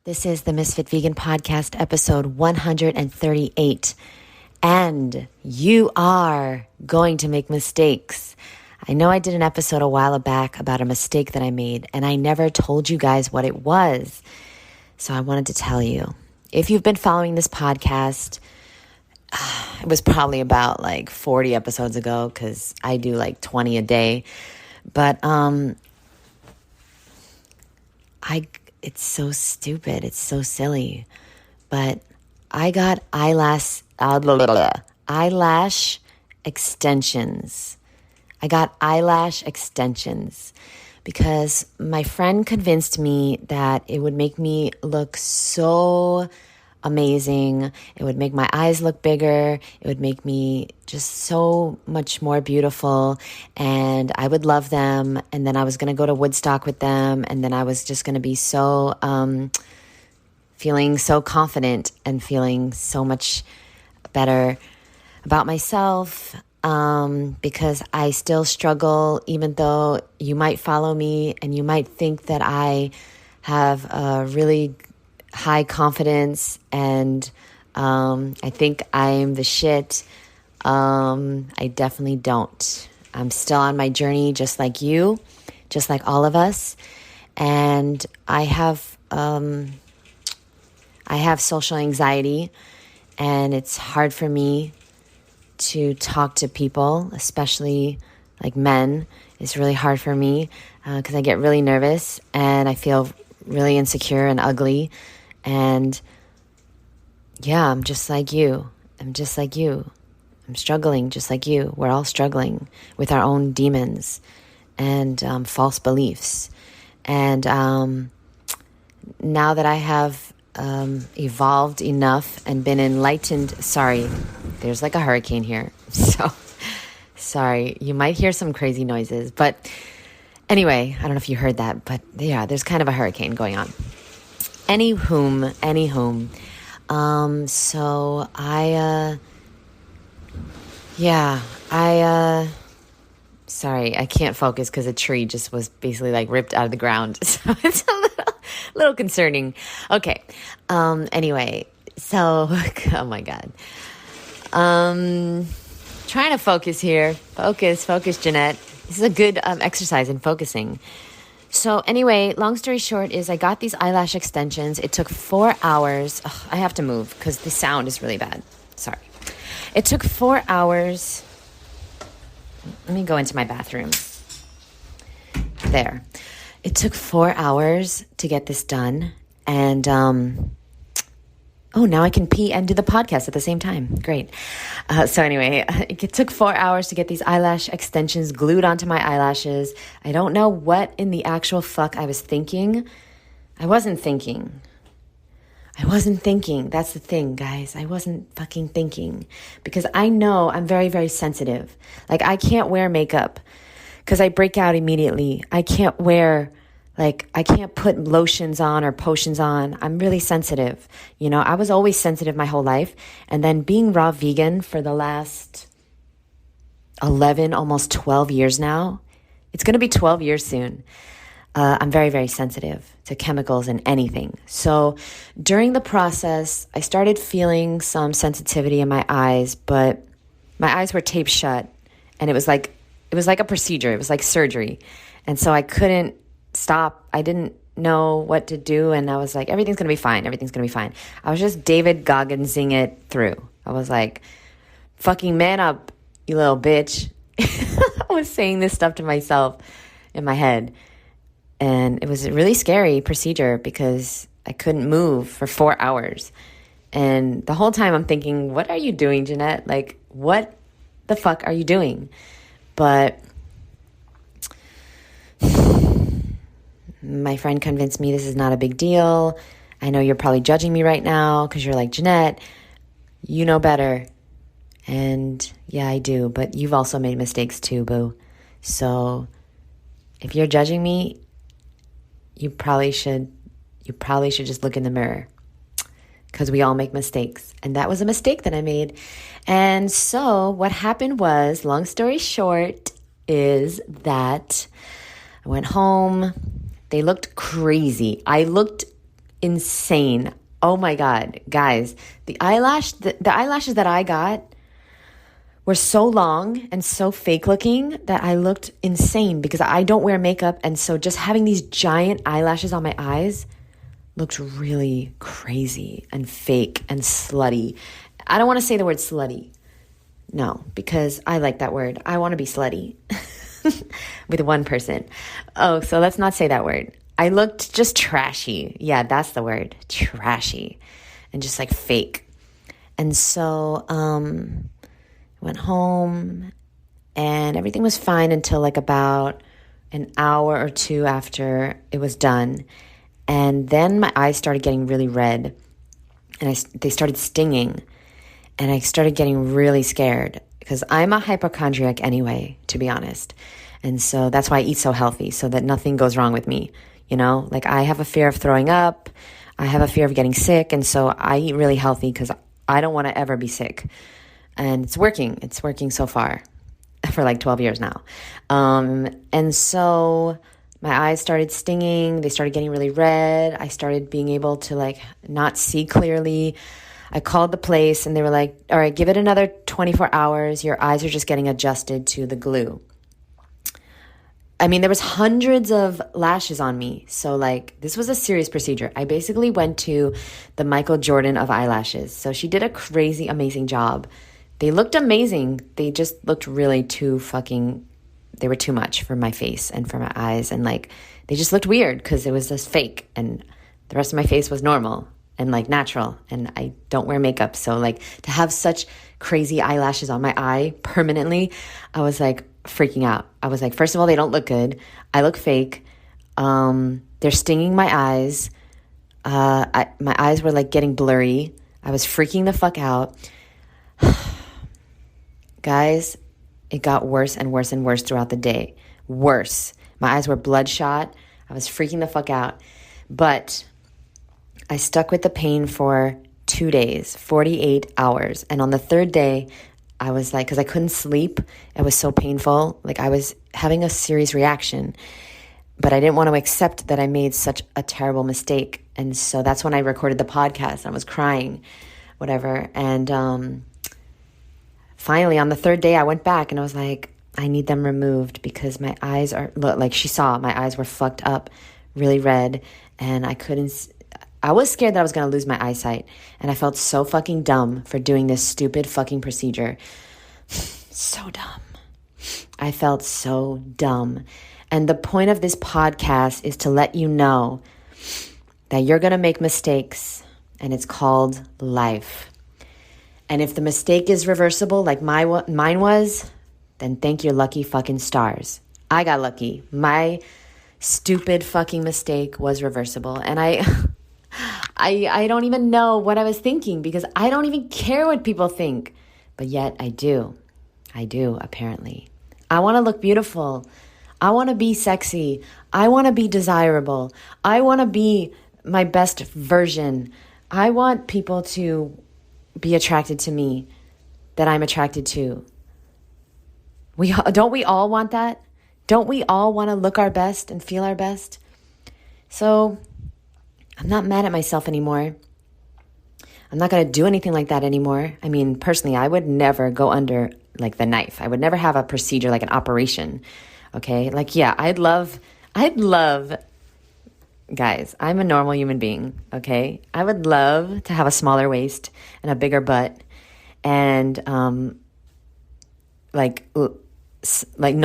This is the Ms.FitVegan podcast, episode 138. And you are going to make mistakes. I know I did an episode a while back about a mistake that I made, and I never told you guys what it was. So I wanted to tell you. If you've been following this podcast, it was probably about like 40 episodes ago, because I do like 20 a day. But it's so stupid. It's so silly. But I got eyelash extensions. I got eyelash extensions because my friend convinced me that it would make me look so amazing. It would make my eyes look bigger. It would make me just so much more beautiful, and I would love them. And then I was going to go to Woodstock with them, and then I was just going to be so feeling so confident and feeling so much better about myself, because I still struggle, even though you might follow me and you might think that I have a really high confidence and I think I'm the shit. I definitely don't. I'm still on my journey, just like you, just like all of us. And I have social anxiety, and it's hard for me to talk to people, especially like men. It's really hard for me because I get really nervous and I feel really insecure and ugly. And yeah, I'm just like you. I'm struggling just like you. We're all struggling with our own demons and false beliefs. And now that I have evolved enough and been enlightened, sorry, there's like a hurricane here. So sorry, you might hear some crazy noises. But anyway, I don't know if you heard that, but yeah, there's kind of a hurricane going on. Anywhom. So sorry, I can't focus because a tree just was basically like ripped out of the ground. So it's a little concerning. Okay. Anyway, so, oh my God. Trying to focus here. Focus, Jeanette. This is a good exercise in focusing. So anyway, long story short is I got these eyelash extensions. It took 4 hours. Ugh, I have to move because the sound is really bad. Sorry. It took 4 hours. Let me go into my bathroom. There. It took 4 hours to get this done. And, now I can pee and do the podcast at the same time. Great. So anyway, it took 4 hours to get these eyelash extensions glued onto my eyelashes. I don't know what in the actual fuck I was thinking. I wasn't thinking. That's the thing, guys. I wasn't fucking thinking. Because I know I'm very, very sensitive. Like, I can't wear makeup because I break out immediately. I can't put lotions on or potions on. I'm really sensitive. You know, I was always sensitive my whole life. And then being raw vegan for the last 11, almost 12 years now, it's going to be 12 years soon. I'm very, very sensitive to chemicals and anything. So during the process, I started feeling some sensitivity in my eyes, but my eyes were taped shut, and it was like a procedure. It was like surgery. And so I couldn't stop. I didn't know what to do, and I was like, everything's going to be fine. I was just David Gogginsing it through. I was like, fucking man up, you little bitch. I was saying this stuff to myself in my head. And it was a really scary procedure because I couldn't move for 4 hours. And the whole time I'm thinking, what are you doing, Jeanette? Like, what the fuck are you doing? But my friend convinced me this is not a big deal. I know you're probably judging me right now because you're like, Jeanette, you know better. And yeah, I do. But you've also made mistakes too, boo. So if you're judging me, you probably should just look in the mirror, because we all make mistakes. And that was a mistake that I made. And so what happened was, long story short, is that I went home. They looked crazy. I looked insane. Oh my God, guys, the eyelashes that I got were so long and so fake looking that I looked insane because I don't wear makeup. And so just having these giant eyelashes on my eyes looked really crazy and fake and slutty. I don't want to say the word slutty. No, because I like that word. I want to be slutty with one person. Oh, so let's not say that word. I looked just trashy. Yeah, that's the word. Trashy. And just like fake. And so went home and everything was fine until like about an hour or two after it was done. And then my eyes started getting really red and they started stinging. And I started getting really scared because I'm a hypochondriac anyway, to be honest. And so that's why I eat so healthy, so that nothing goes wrong with me. You know, like I have a fear of throwing up. I have a fear of getting sick. And so I eat really healthy because I don't want to ever be sick. And it's working. It's working so far for like 12 years now. And so my eyes started stinging. They started getting really red. I started being able to like not see clearly. I called the place and they were like, all right, give it another 24 hours. Your eyes are just getting adjusted to the glue. I mean, there was hundreds of lashes on me. So like, this was a serious procedure. I basically went to the Michael Jordan of eyelashes. So she did a crazy, amazing job. They looked amazing. They just looked really they were too much for my face and for my eyes. And like, they just looked weird because it was just fake. And the rest of my face was normal and like natural, and I don't wear makeup. So like to have such crazy eyelashes on my eye permanently, I was like freaking out. I was like, first of all, they don't look good. I look fake. They're stinging my eyes. My eyes were like getting blurry. I was freaking the fuck out. Guys, it got worse and worse and worse throughout the day. Worse. My eyes were bloodshot. I was freaking the fuck out. But I stuck with the pain for 2 days, 48 hours. And on the third day, I was like, because I couldn't sleep. It was so painful. Like I was having a serious reaction. But I didn't want to accept that I made such a terrible mistake. And so that's when I recorded the podcast. I was crying, whatever. And finally, on the third day, I went back and I was like, I need them removed because my eyes are, look, like she saw, my eyes were fucked up, really red. And I was scared that I was going to lose my eyesight, and I felt so fucking dumb for doing this stupid fucking procedure. So dumb. I felt so dumb. And the point of this podcast is to let you know that you're going to make mistakes, and it's called life. And if the mistake is reversible like mine was, then thank your lucky fucking stars. I got lucky. My stupid fucking mistake was reversible, and I don't even know what I was thinking because I don't even care what people think. But yet I do. I do, apparently. I want to look beautiful. I want to be sexy. I want to be desirable. I want to be my best version. I want people to be attracted to me that I'm attracted to. Don't we all want that? Don't we all want to look our best and feel our best? So I'm not mad at myself anymore. I'm not going to do anything like that anymore. I mean, personally, I would never go under like the knife. I would never have a procedure like an operation. Okay? Like, yeah, I'd love, guys, I'm a normal human being. Okay? I would love to have a smaller waist and a bigger butt and like no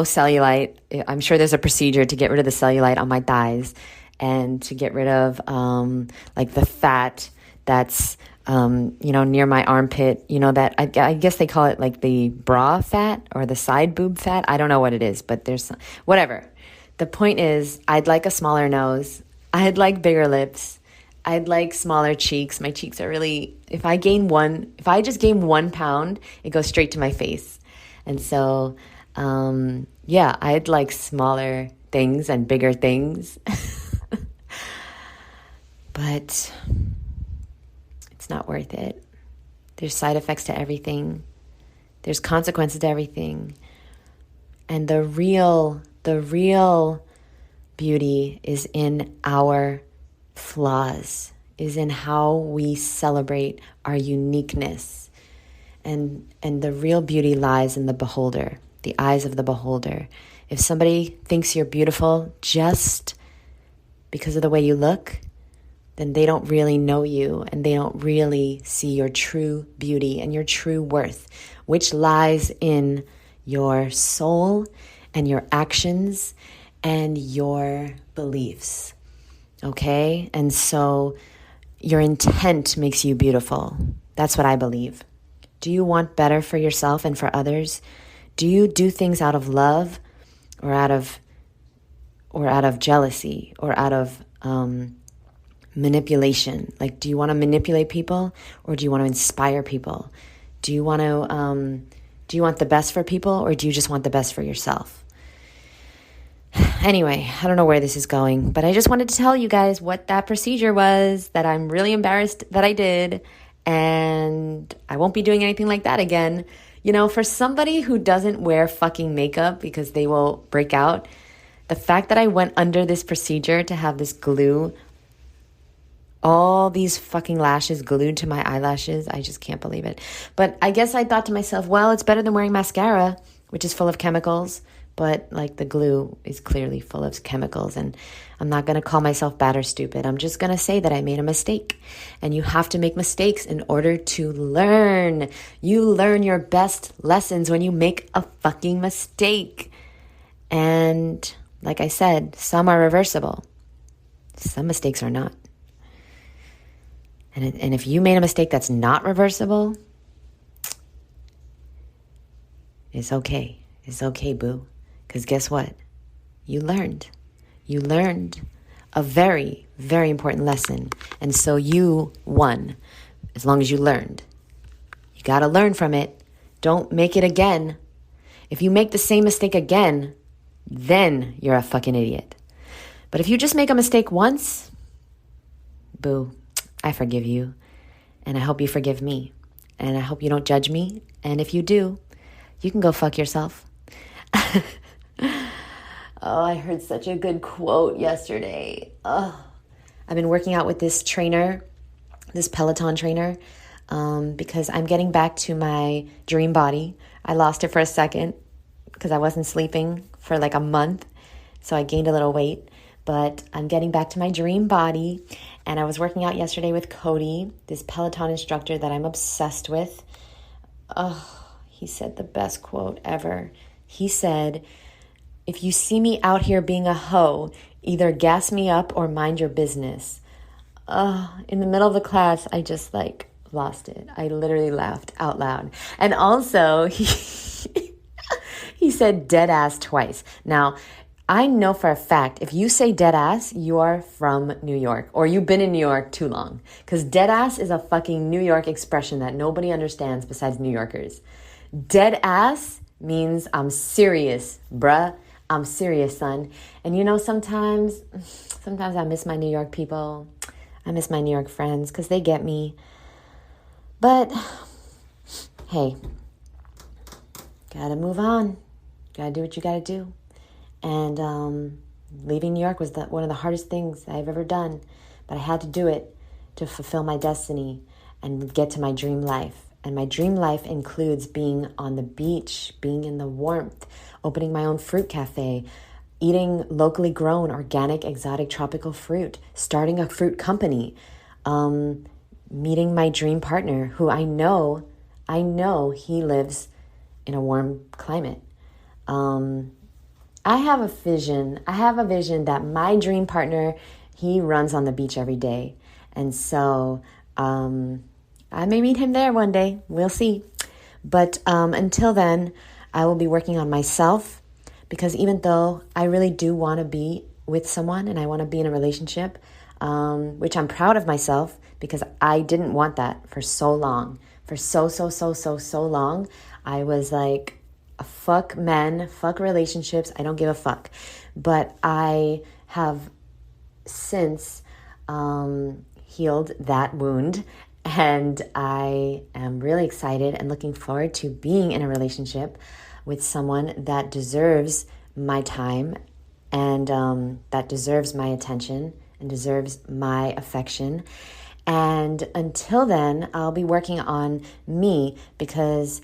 cellulite. I'm sure there's a procedure to get rid of the cellulite on my thighs and to get rid of like the fat that's near my armpit, that I guess they call it like the bra fat or the side boob fat. I don't know what it is, but there's whatever. The point is, I'd like a smaller nose. I'd like bigger lips. I'd like smaller cheeks. My cheeks are really, if I just gain 1 pound, it goes straight to my face. And so, I'd like smaller things and bigger things. But it's not worth it. There's side effects to everything. There's consequences to everything. And the real beauty is in our flaws. is in how we celebrate our uniqueness. And the real beauty lies in the beholder, the eyes of the beholder. If somebody thinks you're beautiful just because of the way you look, then they don't really know you and they don't really see your true beauty and your true worth, which lies in your soul and your actions and your beliefs. Okay? And so your intent makes you beautiful. That's what I believe. Do you want better for yourself and for others? Do you do things out of love or out of jealousy or out of manipulation? Like, do you want to manipulate people or do you want to inspire people? Do you want the best for people or do you just want the best for yourself? Anyway, I don't know where this is going, but I just wanted to tell you guys what that procedure was, that I'm really embarrassed that I did, and I won't be doing anything like that again. You know, for somebody who doesn't wear fucking makeup because they will break out, the fact that I went under this procedure to have this glue, all these fucking lashes glued to my eyelashes, I just can't believe it. But I guess I thought to myself, well, it's better than wearing mascara, which is full of chemicals. But like the glue is clearly full of chemicals, and I'm not going to call myself bad or stupid. I'm just going to say that I made a mistake, and you have to make mistakes in order to learn. You learn your best lessons when you make a fucking mistake. And like I said, some are reversible. Some mistakes are not. And if you made a mistake that's not reversible, it's okay. It's okay, boo. Because guess what? You learned. You learned a very, very important lesson. And so you won as long as you learned. You got to learn from it. Don't make it again. If you make the same mistake again, then you're a fucking idiot. But if you just make a mistake once, boo, I forgive you. And I hope you forgive me. And I hope you don't judge me. And if you do, you can go fuck yourself. Oh, I heard such a good quote yesterday. Oh, I've been working out with this trainer, this Peloton trainer, because I'm getting back to my dream body. I lost it for a second because I wasn't sleeping for like a month. So I gained a little weight, but I'm getting back to my dream body. And I was working out yesterday with Cody, this Peloton instructor that I'm obsessed with. Oh, he said the best quote ever. He said, if you see me out here being a hoe, either gas me up or mind your business. In the middle of the class, I just lost it. I literally laughed out loud. And also, he said dead ass twice. Now, I know for a fact, if you say dead ass, you are from New York or you've been in New York too long. Because dead ass is a fucking New York expression that nobody understands besides New Yorkers. Dead ass means I'm serious, bruh. I'm serious, son. And you know, sometimes I miss my New York people. I miss my New York friends because they get me. But, hey, gotta move on. Gotta do what you gotta do. And leaving New York was one of the hardest things I've ever done. But I had to do it to fulfill my destiny and get to my dream life. And my dream life includes being on the beach, being in the warmth, opening my own fruit cafe, eating locally grown, organic, exotic, tropical fruit, starting a fruit company, meeting my dream partner who I know he lives in a warm climate. I have a vision that my dream partner, he runs on the beach every day. And so I may meet him there one day. We'll see. But until then, I will be working on myself, because even though I really do want to be with someone and I want to be in a relationship, which I'm proud of myself because I didn't want that for so long. For so long, I was like, fuck men, fuck relationships. I don't give a fuck. But I have since healed that wound. And I am really excited and looking forward to being in a relationship with someone that deserves my time and that deserves my attention and deserves my affection And until then, I'll be working on me because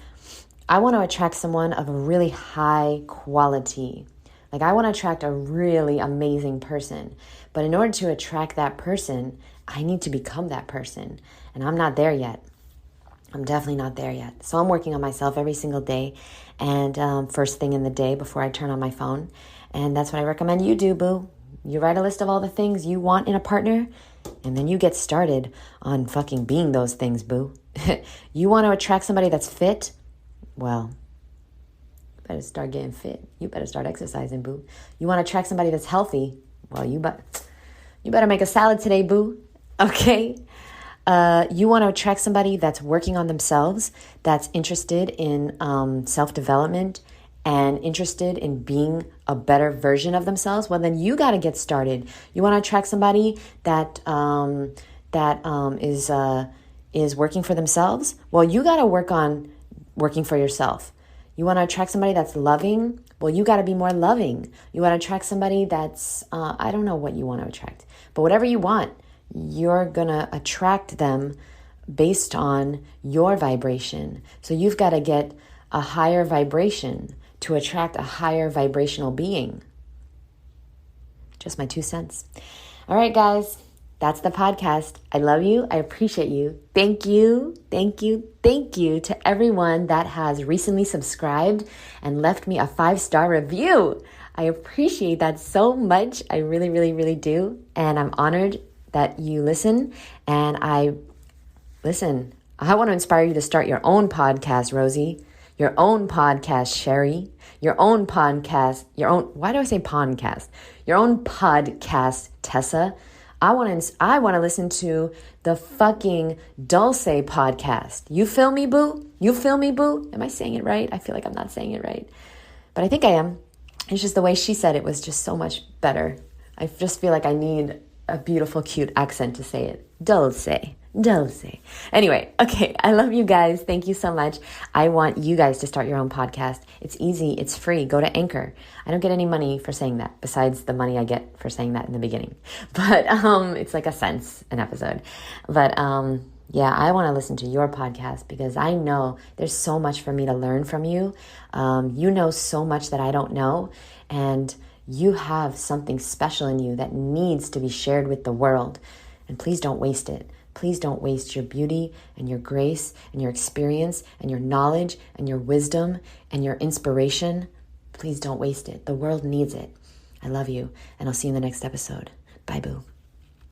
I want to attract someone of a really high quality. Like I want to attract a really amazing person. But in order to attract that person, I need to become that person. And I'm not there yet. I'm definitely not there yet. So I'm working on myself every single day and first thing in the day before I turn on my phone. And that's what I recommend you do, boo. You write a list of all the things you want in a partner and then you get started on fucking being those things, boo. You want to attract somebody that's fit? Well, you better start getting fit. You better start exercising, boo. You want to attract somebody that's healthy? Well, you better make a salad today, boo. Okay? You want to attract somebody that's working on themselves, that's interested in self-development and interested in being a better version of themselves. Well, then you got to get started. You want to attract somebody that is working for themselves. Well, you got to work on working for yourself. You want to attract somebody that's loving. Well, you got to be more loving. You want to attract somebody that's I don't know what you want to attract, but whatever you want, you're going to attract them based on your vibration. So you've got to get a higher vibration to attract a higher vibrational being. Just my 2 cents. All right, guys, that's the podcast. I love you. I appreciate you. Thank you. Thank you. Thank you to everyone that has recently subscribed and left me a 5-star review. I appreciate that so much. I really, really, really do. And I'm honored that you listen. And I want to inspire you to start your own podcast, Rosie. Your own podcast, Sherry. Your own podcast. Why do I say podcast? Your own podcast, Tessa. I want to listen to the fucking Dulce podcast. You feel me, boo? You feel me, boo? Am I saying it right? I feel like I'm not saying it right. But I think I am. It's just the way she said it was just so much better. I just feel like I need a beautiful, cute accent to say it. Dulce. Anyway, okay, I love you guys. Thank you so much. I want you guys to start your own podcast. It's easy. It's free. Go to Anchor. I don't get any money for saying that besides the money I get for saying that in the beginning. But it's like a cent an episode. But yeah, I want to listen to your podcast because I know there's so much for me to learn from you. You know so much that I don't know. And you have something special in you that needs to be shared with the world. And please don't waste it. Please don't waste your beauty and your grace and your experience and your knowledge and your wisdom and your inspiration. Please don't waste it. The world needs it. I love you, and I'll see you in the next episode. Bye, boo.